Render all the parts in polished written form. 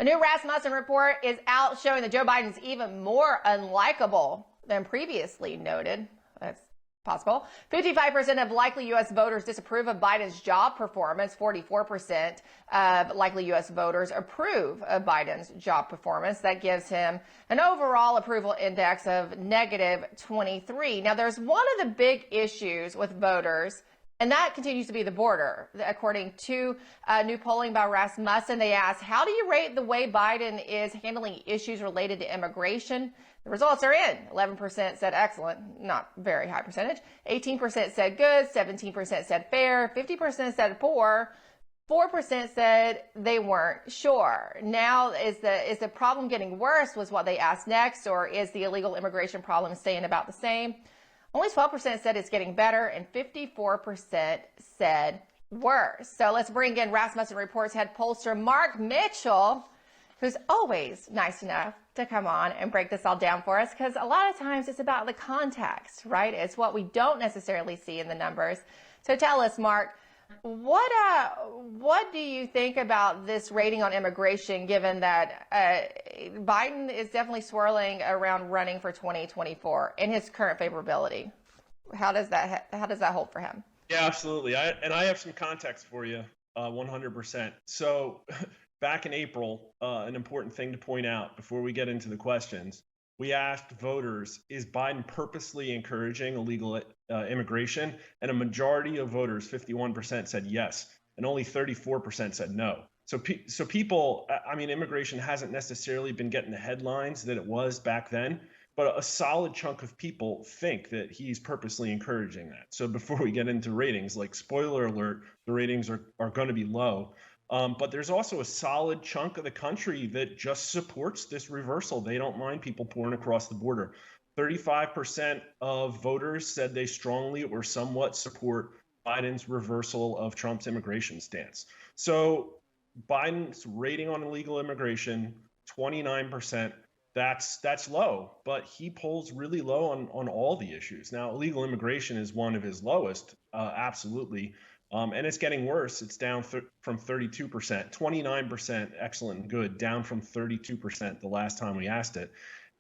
new Rasmussen report is out showing that Joe Biden's even more unlikable than previously noted. That's possible. 55% of likely U.S. voters disapprove of Biden's job performance. 44% of likely U.S. voters approve of Biden's job performance. That gives him an overall approval index of negative 23. Now, there's one of the big issues with voters, and that continues to be the border. According to new polling by Rasmussen, they asked, how do you rate the way Biden is handling issues related to immigration? The results are in. 11% said excellent, not very high percentage. 18% said good, 17% said fair, 50% said poor, 4% said they weren't sure. Now, is the problem getting worse was what they asked next, or is the illegal immigration problem staying about the same? Only 12% said it's getting better, and 54% said worse. So let's bring in Rasmussen Report's head pollster, Mark Mitchell, who's always nice enough to come on and break this all down for us, because a lot of times it's about the context, right? It's what we don't necessarily see in the numbers. So tell us, Mark, what do you think about this rating on immigration, given that Biden is definitely swirling around running for 2024 in his current favorability? How does that hold for him? Yeah, absolutely. I have some context for you, 100%. So back in April, an important thing to point out before we get into the questions, we asked voters, is Biden purposely encouraging illegal immigration? And a majority of voters, 51%, said yes, and only 34% said no. So people, I mean, immigration hasn't necessarily been getting the headlines that it was back then, but a solid chunk of people think that he's purposely encouraging that. So before we get into ratings, like, spoiler alert, the ratings are going to be low. But there's also a solid chunk of the country that just supports this reversal. They don't mind people pouring across the border. 35% of voters said they strongly or somewhat support Biden's reversal of Trump's immigration stance. So Biden's rating on illegal immigration, 29%. That's low, but he polls really low on all the issues. Now, illegal immigration is one of his lowest, absolutely. And it's getting worse. It's down from 32%, 29% excellent and good, down from 32% the last time we asked it.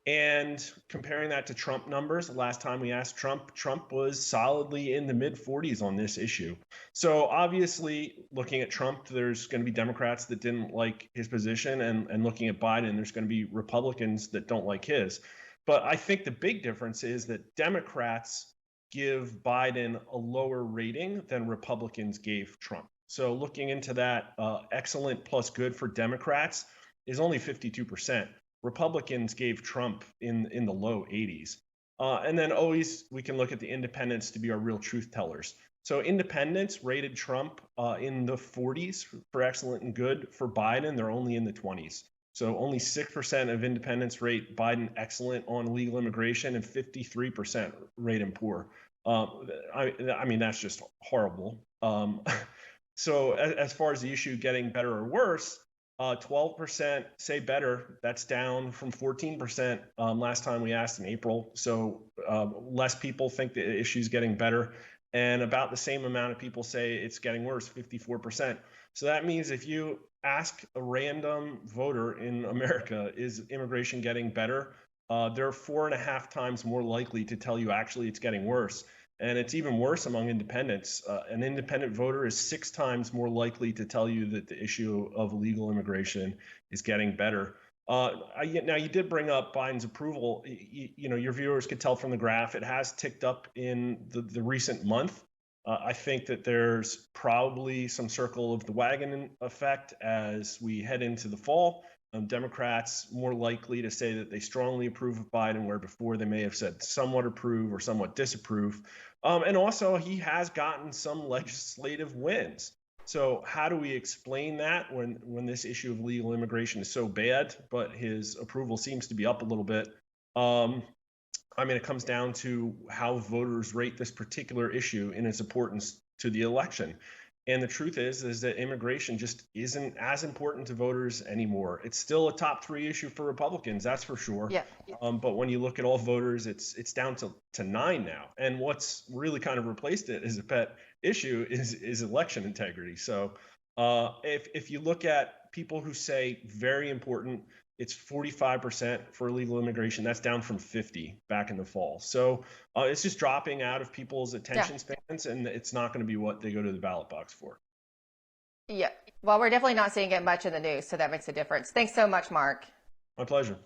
And comparing that to Trump numbers, the last time we asked Trump was solidly in the mid 40s on this issue. So obviously, looking at Trump, there's going to be Democrats that didn't like his position, and looking at Biden, there's going to be Republicans that don't like his. But I think the big difference is that Democrats give Biden a lower rating than Republicans gave Trump. So looking into that, excellent plus good for Democrats is only 52%. Republicans gave Trump in the low 80s. And then always we can look at the independents to be our real truth tellers. So independents rated Trump in the 40s for excellent and good. For Biden, they're only in the 20s. So only 6% of independents rate Biden excellent on illegal immigration, and 53% rate him poor. I mean, that's just horrible. So as far as the issue getting better or worse, 12% say better. That's down from 14% last time we asked in April. So less people think the issue is getting better, and about the same amount of people say it's getting worse, 54%. So that means if you ask a random voter in America, is immigration getting better? They're 4.5 times more likely to tell you actually it's getting worse. And it's even worse among independents. An independent voter is 6 times more likely to tell you that the issue of illegal immigration is getting better. Now, you did bring up Biden's approval. You know, your viewers could tell from the graph, it has ticked up in the recent month. I think that there's probably some circle of the wagon effect as we head into the fall. Democrats more likely to say that they strongly approve of Biden, where before they may have said somewhat approve or somewhat disapprove. And also, he has gotten some legislative wins. So how do we explain that when this issue of legal immigration is so bad, but his approval seems to be up a little bit? I mean, it comes down to how voters rate this particular issue in its importance to the election. And the truth is that immigration just isn't as important to voters anymore. It's still a top 3 issue for Republicans, that's for sure. Yeah. But when you look at all voters, it's down to 9 now. And what's really kind of replaced it as a pet issue is election integrity. So If you look at people who say very important, it's 45% for illegal immigration. That's down from 50 back in the fall. So it's just dropping out of people's attention spans, and it's not going to be what they go to the ballot box for. Yeah. Well, we're definitely not seeing it much in the news, so that makes a difference. Thanks so much, Mark. My pleasure.